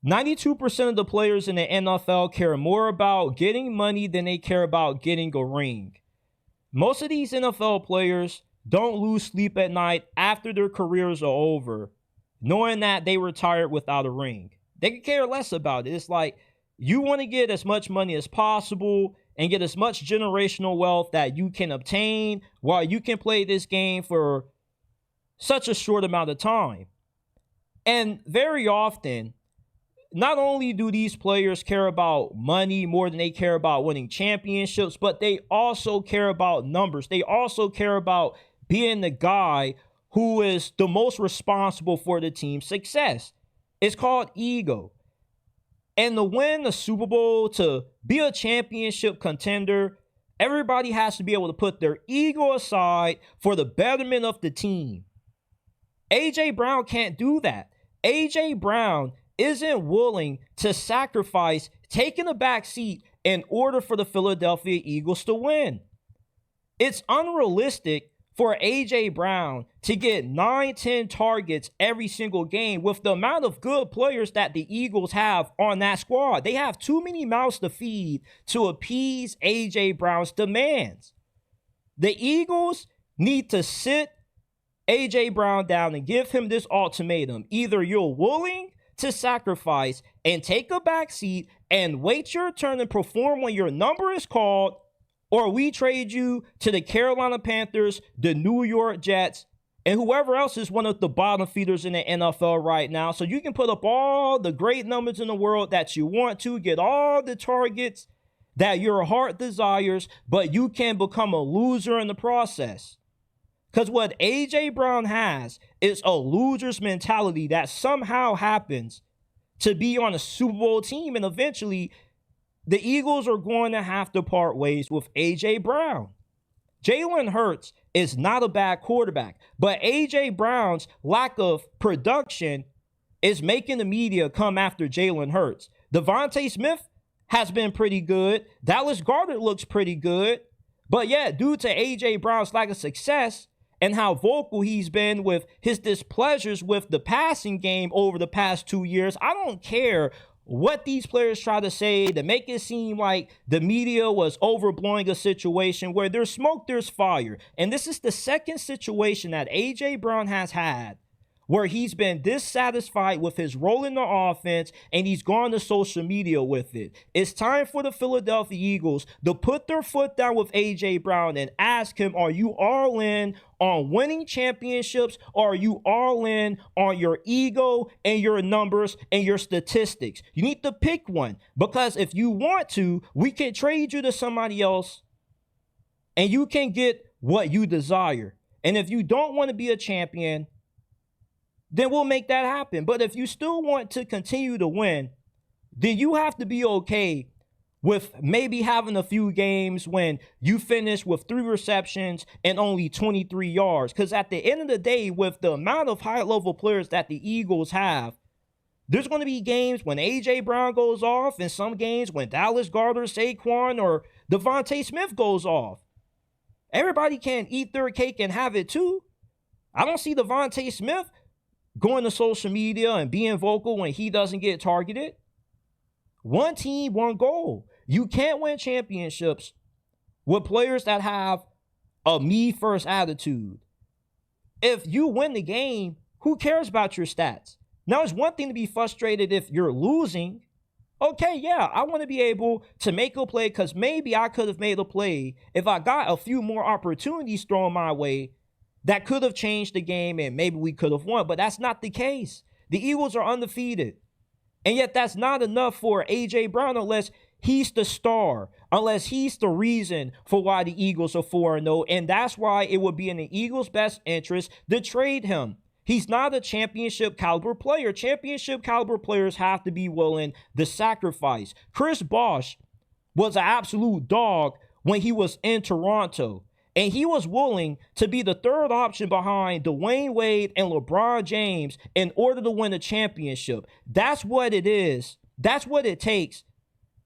92% of the players in the NFL care more about getting money than they care about getting a ring. Most of these NFL players don't lose sleep at night after their careers are over, knowing that they retired without a ring. They can care less about it. It's like, you want to get as much money as possible and get as much generational wealth that you can obtain while you can play this game for such a short amount of time. And very often, not only do these players care about money more than they care about winning championships, but they also care about numbers. They also care about being the guy who is the most responsible for the team's success. It's called ego. And to win the Super Bowl, to be a championship contender, everybody has to be able to put their ego aside for the betterment of the team. A.J. Brown can't do that. A.J. Brown isn't willing to sacrifice taking a back seat in order for the Philadelphia Eagles to win. It's unrealistic for A.J. Brown to get 9-10 targets every single game with the amount of good players that the Eagles have on that squad. They have too many mouths to feed to appease A.J. Brown's demands. The Eagles need to sit A.J. Brown down and give him this ultimatum. Either you're willing to sacrifice and take a back seat and wait your turn and perform when your number is called, or we trade you to the Carolina Panthers, the New York Jets, and whoever else is one of the bottom feeders in the NFL right now. So you can put up all the great numbers in the world that you want to, get all the targets that your heart desires, but you can become a loser in the process. Because what A.J. Brown has is a loser's mentality that somehow happens to be on a Super Bowl team, and eventually the Eagles are going to have to part ways with A.J. Brown. Jalen Hurts is not a bad quarterback, but A.J. Brown's lack of production is making the media come after Jalen Hurts. Devontae Smith has been pretty good. Dallas Goedert looks pretty good. But yeah, due to A.J. Brown's lack of success and how vocal he's been with his displeasures with the passing game over the past 2 years, I don't care what these players try to say to make it seem like the media was overblowing a situation. Where there's smoke, there's fire. And this is the second situation that A.J. Brown has had where he's been dissatisfied with his role in the offense and he's gone to social media with it. It's time for the Philadelphia Eagles to put their foot down with A.J. Brown and ask him, are you all in on winning championships, or are you all in on your ego and your numbers and your statistics? You need to pick one, because if you want to, we can trade you to somebody else and you can get what you desire. And if you don't want to be a champion, then we'll make that happen. But if you still want to continue to win, then you have to be okay with maybe having a few games when you finish with 3 receptions and only 23 yards. Because at the end of the day, with the amount of high-level players that the Eagles have, there's going to be games when A.J. Brown goes off and some games when Dallas Goedert, Saquon, or Devontae Smith goes off. Everybody can't eat their cake and have it too. I don't see Devontae Smith going to social media and being vocal when he doesn't get targeted. One team, one goal. You can't win championships with players that have a me-first attitude. If you win the game, who cares about your stats? Now, it's one thing to be frustrated if you're losing. Okay, yeah, I want to be able to make a play because maybe I could have made a play if I got a few more opportunities thrown my way that could have changed the game and maybe we could have won. But that's not the case. The Eagles are undefeated. And yet that's not enough for A.J. Brown unless he's the star, unless he's the reason for why the Eagles are 4-0. And that's why it would be in the Eagles' best interest to trade him. He's not a championship caliber player. Championship caliber players have to be willing to sacrifice. Chris Bosh was an absolute dog when he was in Toronto. And he was willing to be the third option behind Dwayne Wade and LeBron James in order to win a championship. That's what it is. That's what it takes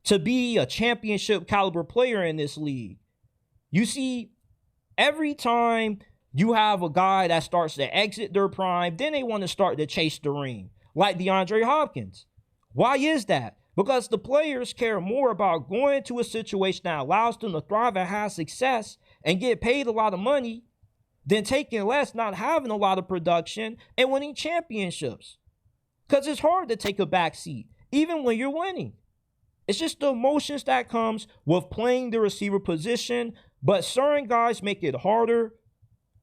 to be a championship caliber player in this league. You see, every time you have a guy that starts to exit their prime, then they want to start to chase the ring, like DeAndre Hopkins. Why is that? Because the players care more about going to a situation that allows them to thrive and have success and get paid a lot of money than taking less, not having a lot of production, and winning championships. Because it's hard to take a back seat, even when you're winning. It's just the emotions that comes with playing the receiver position, but certain guys make it harder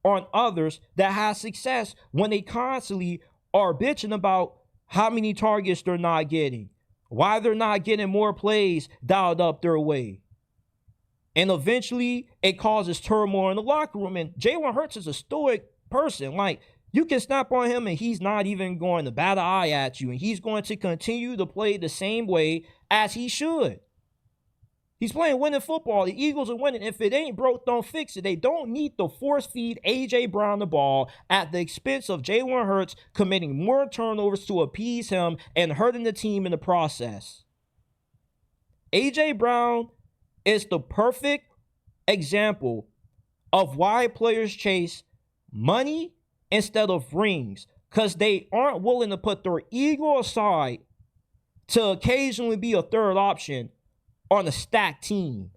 on others that have success when they constantly are bitching about how many targets they're not getting, why they're not getting more plays dialed up their way. And eventually, it causes turmoil in the locker room. And Jalen Hurts is a stoic person. Like, you can snap on him and he's not even going to bat an eye at you. And he's going to continue to play the same way as he should. He's playing winning football. The Eagles are winning. If it ain't broke, don't fix it. They don't need to force feed A.J. Brown the ball at the expense of Jalen Hurts committing more turnovers to appease him and hurting the team in the process. A.J. Brown is the perfect example of why players chase money instead of rings, because they aren't willing to put their ego aside to occasionally be a third option on a stacked team.